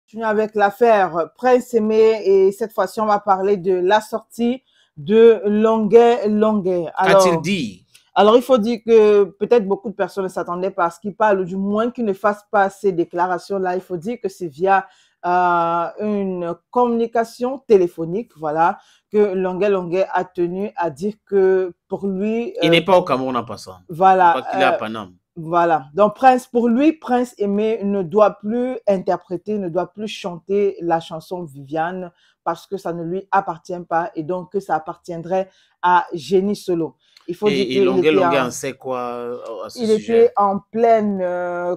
Continue avec l'affaire Prince Aimé et cette fois-ci, on va parler de la sortie de Longuet Longuet. Qu'a-t-il dit? Alors, il faut dire que peut-être beaucoup de personnes ne s'attendaient pas à ce qu'il parle, ou du moins qu'il ne fasse pas ces déclarations-là. Il faut dire que c'est via une communication téléphonique, voilà, que Longuet Longuet a tenu à dire que pour lui, Il n'est pas au Cameroun en passant. Je voilà, crois qu'il est à Paname. voilà. Donc, Prince, pour lui, Prince Aimé ne doit plus interpréter, ne doit plus chanter la chanson Viviane parce que ça ne lui appartient pas et donc que ça appartiendrait à Génie Solo. Il faut dire Et qu'il Longuet était Longuet en, en sait quoi à ce il était sujet? en pleine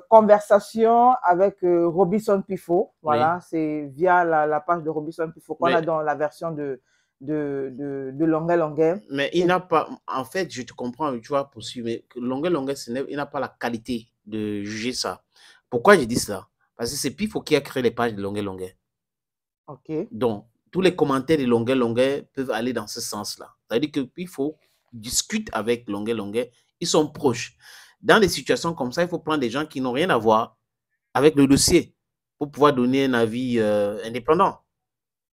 conversation avec Robinson Pifo. Oui. Voilà, c'est via la page de Robinson Pifo qu'on a Mais, dans la version de Longuet Longuet. mais il n'a pas. En fait, je te comprends, tu vas poursuivre. Mais Longuet Longuet, il n'a pas la qualité de juger ça. Pourquoi je dis ça? Parce que c'est Pifo qui a créé les pages de Longuet Longuet. OK. Donc, tous les commentaires de Longuet Longuet peuvent aller dans ce sens-là. C'est-à-dire que Pifo discute avec Longuet Longuet. Ils sont proches. Dans des situations comme ça, il faut prendre des gens qui n'ont rien à voir avec le dossier pour pouvoir donner un avis indépendant.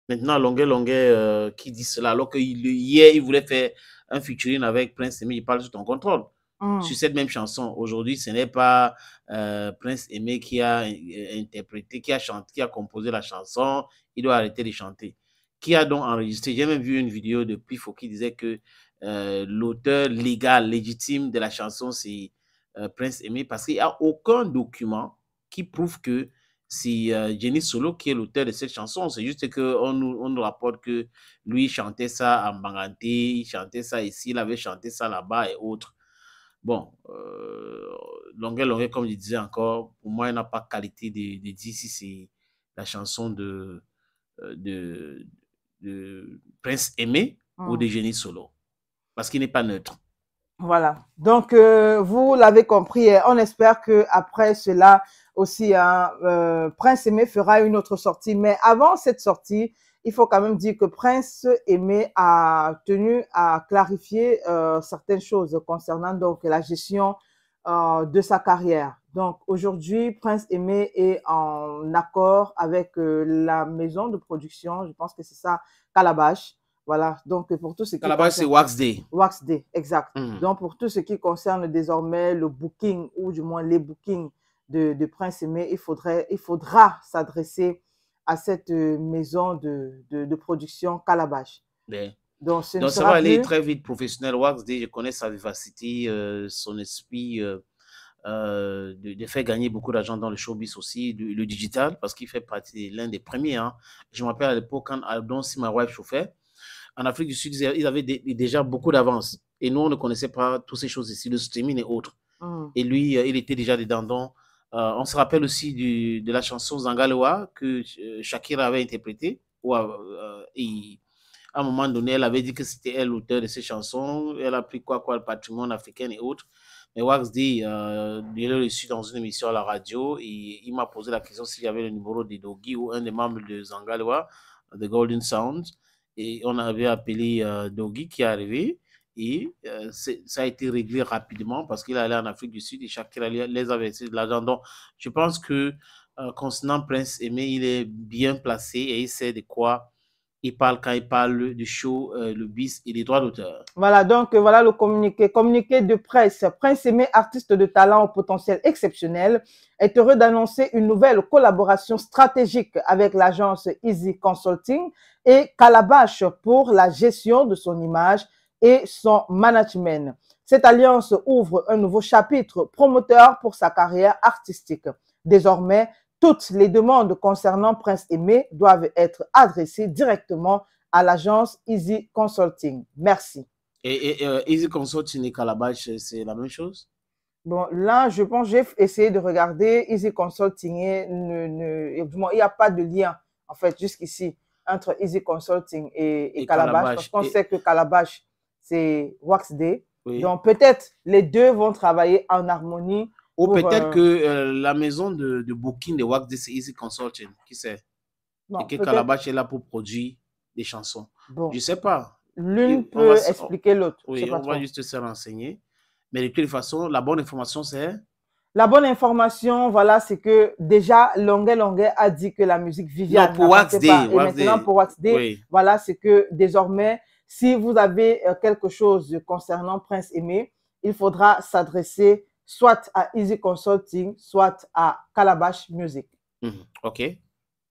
Maintenant, Longuet Longuet qui dit cela, alors que hier, il voulait faire un featuring avec Prince Aimé, il parle sous ton contrôle. Sur cette même chanson, aujourd'hui, ce n'est pas Prince Aimé qui a interprété, qui a chanté, qui a composé la chanson, il doit arrêter de chanter. Qui a donc enregistré? J'ai même vu une vidéo de Pifo qui disait que l'auteur légal, légitime de la chanson, c'est Prince Aimé, parce qu'il n'y a aucun document qui prouve que c'est Jenny Solo qui est l'auteur de cette chanson. C'est juste qu'on nous rapporte que lui chantait ça en Banganté, il chantait ça ici, il avait chanté ça là-bas et autres. Bon, Longuet Longuet, comme je disais encore, pour moi, il n'a pas qualité de dire si c'est la chanson de, de Prince Aimé ou de Jenny Solo, parce qu'il n'est pas neutre. Voilà. Donc, vous l'avez compris, on espère que après cela aussi, hein, Prince Aimé fera une autre sortie. Mais avant cette sortie, il faut quand même dire que Prince Aimé a tenu à clarifier certaines choses concernant donc la gestion de sa carrière. Donc, aujourd'hui, Prince Aimé est en accord avec la maison de production, je pense que c'est ça, Calabash. Voilà, donc pour tout ce À qui la base, c'est concerne Wax Day. Wax Day, exact. Mm. Donc pour tout ce qui concerne désormais le booking ou du moins les bookings de Prince Aimé, il faudra s'adresser à cette maison de production Calabash. Ouais. Donc ce ne Donc, ça va sera aller plus. très vite, professionnel. Wax Day, je connais sa vivacité, son esprit de faire gagner beaucoup d'argent dans le showbiz aussi, le digital, parce qu'il fait partie de l'un des premiers. Hein. Je me rappelle à l'époque, quand Aldon Si My Wife chauffait, en Afrique du Sud, ils avaient déjà beaucoup d'avance. Et nous, on ne connaissait pas toutes ces choses ici, le streaming et autres. Et lui, il était déjà dedans. Donc, on se rappelle aussi de la chanson Zangalewa que Shakira avait interprétée. Où, à un moment donné, elle avait dit que c'était elle l'auteur de ces chansons. Elle a pris quoi, le patrimoine africain et autres. Mais Wax dit, il l'a reçu dans une émission à la radio et il m'a posé la question s'il y avait le numéro de Dogi ou un des membres de Zangalewa, de Golden Sound. Et on avait appelé Dogi qui est arrivé. Et ça a été réglé rapidement parce qu'il allait en Afrique du Sud et chacun les avait versé de l'argent. Donc, je pense que concernant Prince Aimé, il est bien placé et il sait de quoi il parle quand il parle du show, le bis et des droits d'auteur. Voilà, donc voilà le communiqué. Communiqué de presse. Prince Aimé, artiste de talent au potentiel exceptionnel, est heureux d'annoncer une nouvelle collaboration stratégique avec l'agence Easy Consulting et Calabash pour la gestion de son image et son management. Cette alliance ouvre un nouveau chapitre promoteur pour sa carrière artistique. Désormais, toutes les demandes concernant Prince Aimé doivent être adressées directement à l'agence Easy Consulting. Merci. Et Easy Consulting et Calabash, c'est la même chose? Bon, là, je pense que j'ai essayé de regarder Easy Consulting et il n'y a pas de lien, en fait, jusqu'ici, entre Easy Consulting et Calabash, parce Calabash. qu'on sait que Calabash, c'est Wax Day. Oui. Donc, peut-être les deux vont travailler en harmonie. Ou peut-être que la maison de booking de Wax Day, c'est Easy Consulting, qui sait? Et Bon, que peut-être. Calabash est là pour produire des chansons. Je Bon, ne sais pas. l'une On va, peut expliquer l'autre. Je ne sais oui, pas on va trop. juste se renseigner. Mais de toute façon, la bonne information, c'est La bonne information, voilà, c'est que déjà, Longuet Longuet a dit que la musique Viviane Non, pour Wax n'appartient pas. Day. Et maintenant, pour Wax Day, Oui. voilà, c'est que désormais, si vous avez quelque chose concernant Prince Aimé, il faudra s'adresser soit à Easy Consulting, soit à Calabash Music. OK.